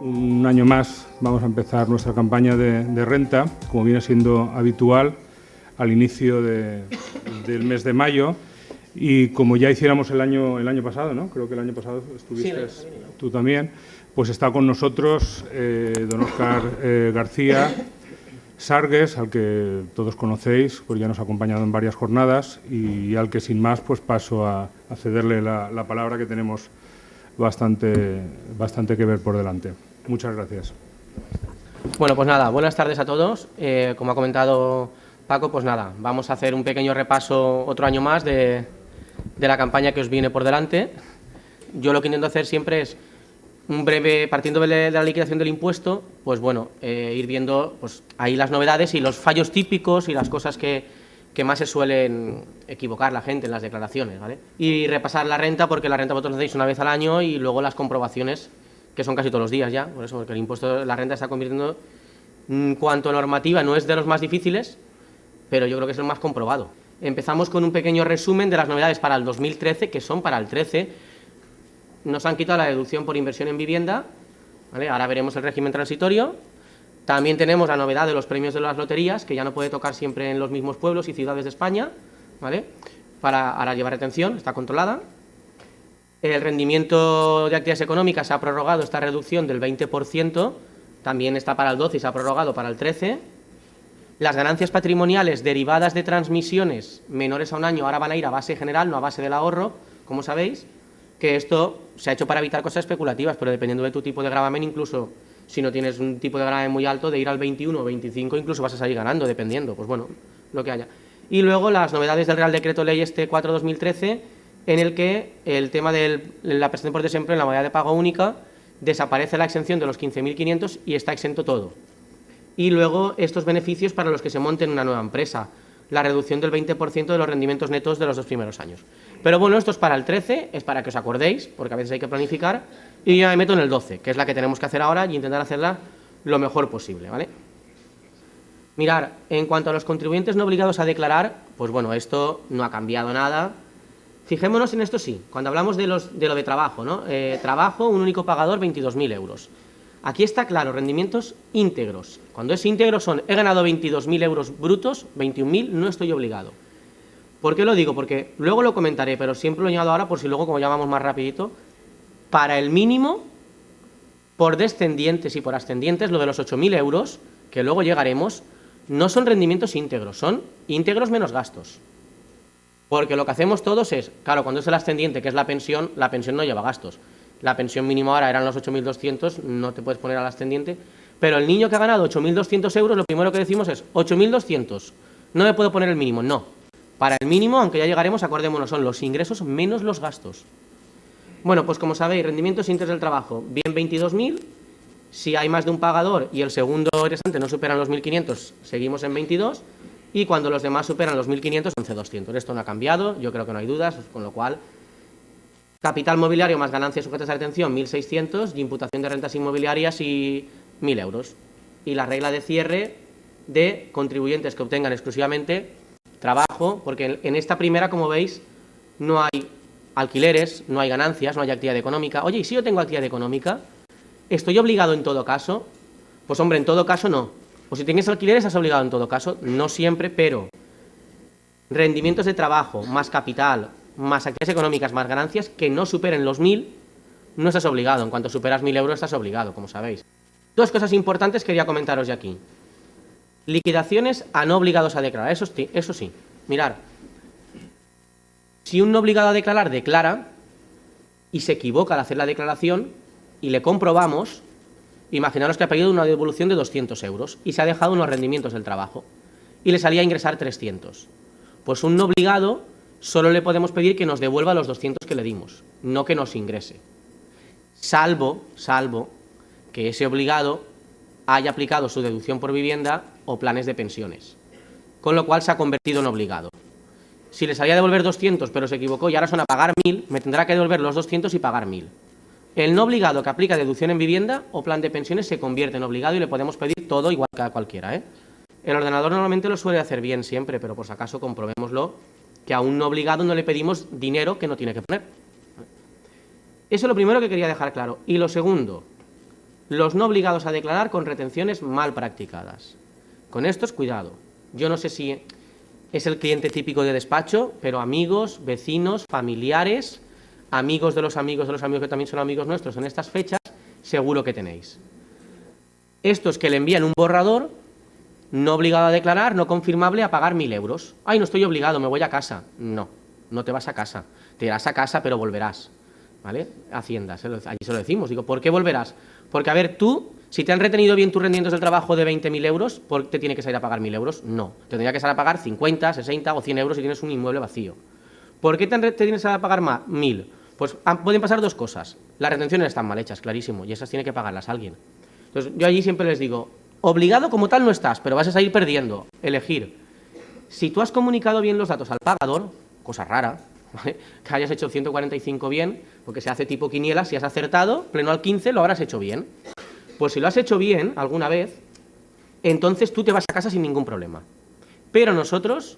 Un año más vamos a empezar nuestra campaña de renta, como viene siendo habitual, al inicio del mes de mayo. Y como ya hiciéramos el año pasado, ¿no? Creo que el año pasado estuviste tú también, pues está con nosotros don Óscar García Sargues, al que todos conocéis, pues ya nos ha acompañado en varias jornadas y al que sin más pues paso a cederle la palabra, que tenemos bastante que ver por delante. Muchas gracias. Bueno, pues nada, buenas tardes a todos. Como ha comentado Paco, pues nada, vamos a hacer un pequeño repaso otro año más de la campaña que os viene por delante. Yo lo que intento hacer siempre es un breve, partiendo de la liquidación del impuesto, pues bueno, ir viendo pues ahí las novedades y los fallos típicos y las cosas que más se suelen equivocar la gente en las declaraciones, ¿vale? Y repasar la renta, porque la renta vosotros la hacéis una vez al año, y luego las comprobaciones, que son casi todos los días ya, por eso, porque el impuesto, la renta está convirtiendo, en cuanto a normativa, no es de los más difíciles, pero yo creo que es el más comprobado. Empezamos con un pequeño resumen de las novedades para el 2013, que son para el 13. Nos han quitado la deducción por inversión en vivienda, ¿vale? Ahora veremos el régimen transitorio. También tenemos la novedad de los premios de las loterías, que ya no puede tocar siempre en los mismos pueblos y ciudades de España, ¿vale? Ahora lleva retención, está controlada. El rendimiento de actividades económicas se ha prorrogado esta reducción del 20%, también está para el 12 y se ha prorrogado para el 13. Las ganancias patrimoniales derivadas de transmisiones menores a un año ahora van a ir a base general, no a base del ahorro, como sabéis, que esto se ha hecho para evitar cosas especulativas, pero dependiendo de tu tipo de gravamen, incluso si no tienes un tipo de gravamen muy alto, de ir al 21 o 25 incluso vas a salir ganando, dependiendo, pues bueno, lo que haya. Y luego las novedades del Real Decreto Ley 4/2013, en el que el tema de la prestación por desempleo en la modalidad de pago única, desaparece la exención de los 15.500 y está exento todo. Y luego estos beneficios para los que se monten una nueva empresa, la reducción del 20% de los rendimientos netos de los 2 primeros años. Pero bueno, esto es para el 13, es para que os acordéis, porque a veces hay que planificar, y ya me meto en el 12, que es la que tenemos que hacer ahora y intentar hacerla lo mejor posible, ¿vale? Mirar, en cuanto a los contribuyentes no obligados a declarar, pues bueno, esto no ha cambiado nada. Fijémonos en esto sí, cuando hablamos de lo de trabajo, ¿no? Trabajo, un único pagador, 22.000 euros. Aquí está claro, rendimientos íntegros. Cuando es íntegro son, he ganado 22.000 euros brutos, 21.000, no estoy obligado. ¿Por qué lo digo? Porque luego lo comentaré, pero siempre lo he añadido ahora por si luego, como ya vamos más rapidito, para el mínimo, por descendientes y por ascendientes, lo de los 8.000 euros, que luego llegaremos, no son rendimientos íntegros, son íntegros menos gastos. Porque lo que hacemos todos es, claro, cuando es el ascendiente, que es la pensión no lleva gastos. La pensión mínima ahora eran los 8.200, no te puedes poner al ascendiente, pero el niño que ha ganado 8.200 euros, lo primero que decimos es 8.200, no me puedo poner el mínimo, no. Para el mínimo, aunque ya llegaremos, acordémonos, son los ingresos menos los gastos. Bueno, pues como sabéis, rendimientos íntegros del trabajo, bien 22.000, si hay más de un pagador y el segundo restante no superan los 1.500, seguimos en 22, y cuando los demás superan los 1.500, 11.200. Esto no ha cambiado, yo creo que no hay dudas, con lo cual, capital mobiliario más ganancias sujetas a retención, 1.600, y imputación de rentas inmobiliarias y 1.000 euros. Y la regla de cierre de contribuyentes que obtengan exclusivamente trabajo, porque en esta primera, como veis, no hay alquileres, no hay ganancias, no hay actividad económica. Oye, ¿y si yo tengo actividad económica? ¿Estoy obligado en todo caso? Pues hombre, en todo caso no. O si tienes alquileres, estás obligado en todo caso, no siempre, pero rendimientos de trabajo, más capital, más actividades económicas, más ganancias, que no superen los 1.000, no estás obligado. En cuanto superas 1.000 euros, estás obligado, como sabéis. Dos cosas importantes quería comentaros de aquí. Liquidaciones a no obligados a declarar, eso sí. Mirad, si un no obligado a declarar declara y se equivoca al hacer la declaración y le comprobamos, imaginaros que ha pedido una devolución de 200 euros y se ha dejado unos rendimientos del trabajo y le salía a ingresar 300. Pues un no obligado solo le podemos pedir que nos devuelva los 200 que le dimos, no que nos ingrese. Salvo que ese obligado haya aplicado su deducción por vivienda o planes de pensiones, con lo cual se ha convertido en obligado. Si le salía a devolver 200 pero se equivocó y ahora son a pagar 1.000, me tendrá que devolver los 200 y pagar 1.000. El no obligado que aplica deducción en vivienda o plan de pensiones se convierte en obligado y le podemos pedir todo igual que a cualquiera, ¿eh? El ordenador normalmente lo suele hacer bien siempre, pero por si acaso comprobémoslo, que a un no obligado no le pedimos dinero que no tiene que poner. Eso es lo primero que quería dejar claro. Y lo segundo, los no obligados a declarar con retenciones mal practicadas. Con estos, cuidado. Yo no sé si es el cliente típico de despacho, pero amigos, vecinos, familiares, amigos de los amigos que también son amigos nuestros en estas fechas, seguro que tenéis. Estos que le envían un borrador, no obligado a declarar, no confirmable, a pagar 1.000 euros. Ay, no estoy obligado, me voy a casa. No, no te vas a casa. Te irás a casa, pero volverás. ¿Vale? Hacienda, allí se lo decimos. Digo, ¿por qué volverás? Porque, a ver, tú, si te han retenido bien tus rendimientos del trabajo de 20.000 euros, ¿por qué te tiene que salir a pagar 1.000 euros? No, te tendría que salir a pagar 50, 60 o 100 euros si tienes un inmueble vacío. ¿Por qué te tienes que pagar más? 1.000. Pues pueden pasar dos cosas. Las retenciones están mal hechas, clarísimo, y esas tiene que pagarlas alguien. Entonces, yo allí siempre les digo, obligado como tal no estás, pero vas a salir perdiendo. Elegir. Si tú has comunicado bien los datos al pagador, cosa rara, ¿vale? Que hayas hecho 145 bien, porque se hace tipo quiniela, si has acertado, pleno al 15 lo habrás hecho bien. Pues si lo has hecho bien alguna vez, entonces tú te vas a casa sin ningún problema. Pero nosotros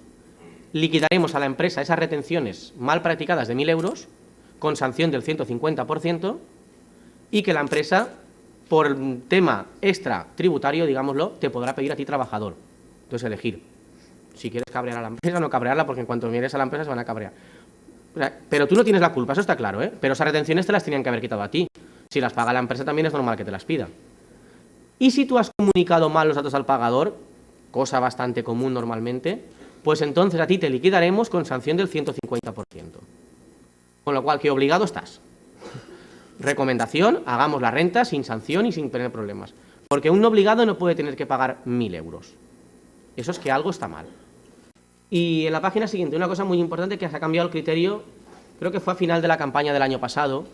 liquidaremos a la empresa esas retenciones mal practicadas de 1.000 euros con sanción del 150% y que la empresa, por un tema extra tributario, digámoslo, te podrá pedir a ti trabajador. Entonces elegir. Si quieres cabrear a la empresa, no cabrearla, porque en cuanto mires a la empresa se van a cabrear. O sea, pero tú no tienes la culpa, eso está claro, ¿eh? Pero esas retenciones te las tenían que haber quitado a ti. Si las paga la empresa también es normal que te las pida. Y si tú has comunicado mal los datos al pagador, cosa bastante común normalmente, pues entonces a ti te liquidaremos con sanción del 150%. Con lo cual, que obligado estás. Recomendación, hagamos la renta sin sanción y sin tener problemas. Porque un obligado no puede tener que pagar 1.000 euros. Eso es que algo está mal. Y en la página siguiente, una cosa muy importante que se ha cambiado el criterio, creo que fue a final de la campaña del año pasado,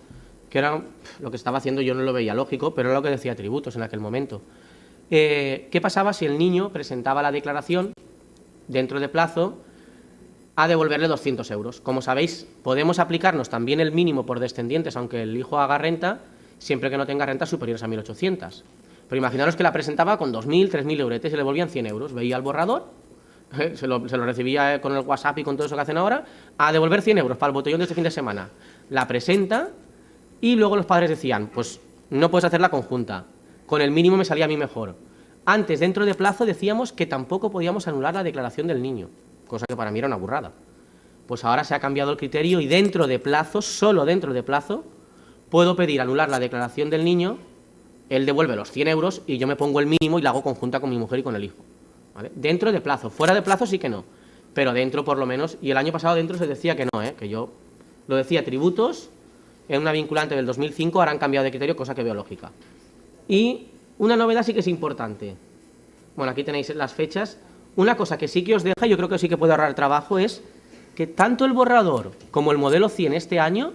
que era lo que estaba haciendo, yo no lo veía lógico, pero era lo que decía tributos en aquel momento. ¿Qué pasaba si el niño presentaba la declaración dentro de plazo a devolverle 200 euros? Como sabéis, podemos aplicarnos también el mínimo por descendientes, aunque el hijo haga renta, siempre que no tenga rentas superiores a 1.800. Pero imaginaros que la presentaba con 2.000, 3.000 euretes y le devolvían 100 euros. Veía el borrador, se lo recibía con el WhatsApp y con todo eso que hacen ahora, a devolver 100 euros para el botellón de este fin de semana. La presenta y luego los padres decían, pues no puedes hacer la conjunta, con el mínimo me salía a mí mejor. Antes, dentro de plazo, decíamos que tampoco podíamos anular la declaración del niño, cosa que para mí era una burrada. Pues ahora se ha cambiado el criterio y dentro de plazo, solo dentro de plazo, puedo pedir anular la declaración del niño, él devuelve los 100 euros y yo me pongo el mínimo y la hago conjunta con mi mujer y con el hijo. ¿Vale? Dentro de plazo, fuera de plazo sí que no, pero dentro por lo menos, y el año pasado dentro se decía que no, que yo lo decía tributos, en una vinculante del 2005, ahora han cambiado de criterio, cosa que veo lógica. Y una novedad sí que es importante. Bueno, aquí tenéis las fechas. Una cosa que sí que os deja, yo creo que sí que puede ahorrar trabajo, es que tanto el borrador como el modelo 100 este año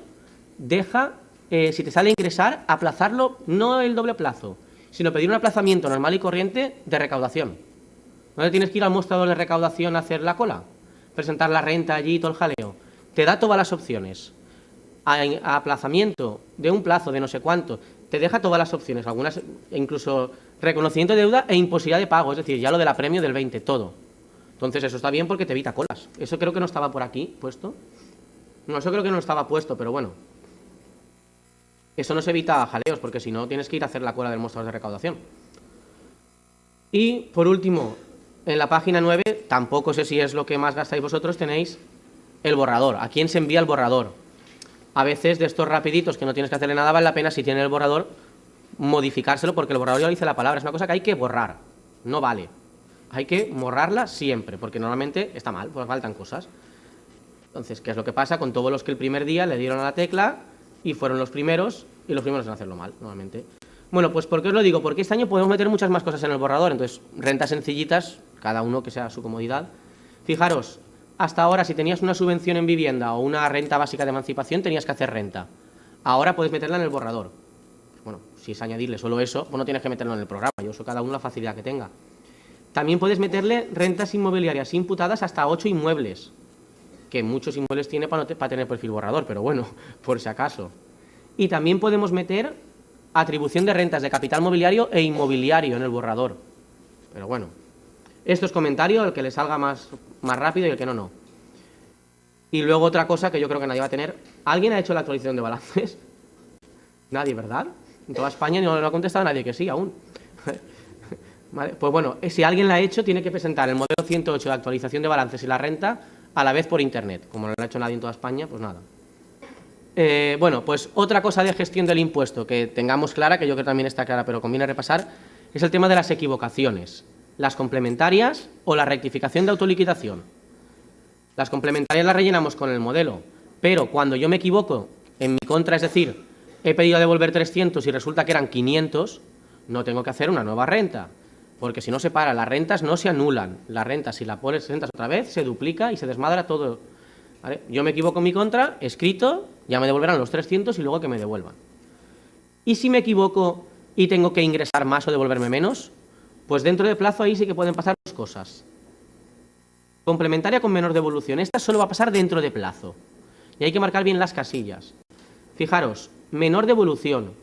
deja, si te sale a ingresar, aplazarlo, no el doble plazo, sino pedir un aplazamiento normal y corriente de recaudación. No te tienes que ir al mostrador de recaudación a hacer la cola, presentar la renta allí y todo el jaleo. Te da todas las opciones. A aplazamiento de un plazo de no sé cuánto, te deja todas las opciones, algunas incluso reconocimiento de deuda e imposibilidad de pago, es decir, ya lo del apremio del 20, todo. Entonces eso está bien porque te evita colas. Eso creo que no estaba por aquí puesto. No, eso creo que no estaba puesto, pero bueno. Eso nos evita jaleos, porque si no tienes que ir a hacer la cola del mostrador de recaudación. Y por último, en la página 9, tampoco sé si es lo que más gastáis vosotros, tenéis el borrador. ¿A quién se envía el borrador? A veces de estos rapiditos que no tienes que hacerle nada, vale la pena si tiene el borrador modificárselo, porque el borrador ya dice la palabra, es una cosa que hay que borrar, no vale. Hay que borrarla siempre, porque normalmente está mal, pues faltan cosas. Entonces, ¿qué es lo que pasa con todos los que el primer día le dieron a la tecla y fueron los primeros, y los primeros en hacerlo mal, normalmente? Bueno, pues ¿por qué os lo digo? Porque este año podemos meter muchas más cosas en el borrador, entonces rentas sencillitas, cada uno que sea a su comodidad. Fijaros, hasta ahora, si tenías una subvención en vivienda o una renta básica de emancipación, tenías que hacer renta. Ahora puedes meterla en el borrador. Bueno, si es añadirle solo eso, pues no tienes que meterlo en el programa. Yo uso cada uno la facilidad que tenga. También puedes meterle rentas inmobiliarias imputadas hasta 8 inmuebles, que muchos inmuebles tiene para tener perfil borrador, pero bueno, por si acaso. Y también podemos meter atribución de rentas de capital mobiliario e inmobiliario en el borrador. Pero bueno. Esto es comentario, el que le salga más rápido y el que no. Y luego otra cosa que yo creo que nadie va a tener. ¿Alguien ha hecho la actualización de balances? Nadie, ¿verdad? En toda España no ha contestado nadie que sí aún. ¿Vale? Pues bueno, si alguien la ha hecho, tiene que presentar el modelo 108 de actualización de balances y la renta a la vez por Internet. Como no lo ha hecho nadie en toda España, pues nada. Bueno, pues otra cosa de gestión del impuesto que tengamos clara, que yo creo que también está clara, pero conviene repasar, es el tema de las equivocaciones, las complementarias o la rectificación de autoliquidación. Las complementarias las rellenamos con el modelo, pero cuando yo me equivoco en mi contra, es decir, he pedido a devolver 300 y resulta que eran 500, no tengo que hacer una nueva renta, porque si no se para, las rentas no se anulan. La renta, si la presentas otra vez, se duplica y se desmadra todo. ¿Vale? Yo me equivoco en mi contra, escrito, ya me devolverán los 300 y luego que me devuelvan. Y si me equivoco y tengo que ingresar más o devolverme menos, pues dentro de plazo ahí sí que pueden pasar dos cosas. Complementaria con menor devolución. Esta solo va a pasar dentro de plazo. Y hay que marcar bien las casillas. Fijaros, menor devolución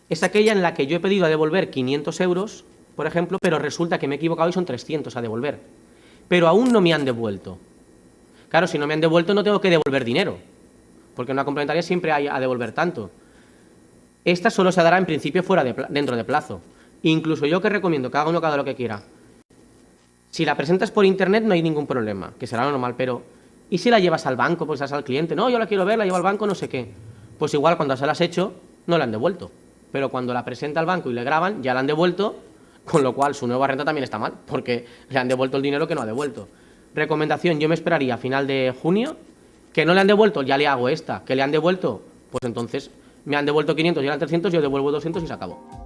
es aquella en la que yo he pedido a devolver 500 euros, por ejemplo, pero resulta que me he equivocado y son 300 a devolver. Pero aún no me han devuelto. Claro, si no me han devuelto no tengo que devolver dinero, porque en una complementaria siempre hay a devolver tanto. Esta solo se dará en principio dentro de plazo. Incluso yo que recomiendo que haga uno cada lo que quiera. Si la presentas por internet no hay ningún problema, que será lo normal, pero ¿y si la llevas al banco, pues al cliente? No, yo la quiero ver, la llevo al banco, no sé qué. Pues igual cuando se la has hecho, no la han devuelto. Pero cuando la presenta al banco y le graban, ya la han devuelto, con lo cual su nueva renta también está mal, porque le han devuelto el dinero que no ha devuelto. Recomendación, yo me esperaría a final de junio, que no le han devuelto, ya le hago esta, que le han devuelto, pues entonces me han devuelto 500 y eran 300, yo devuelvo 200 y se acabó.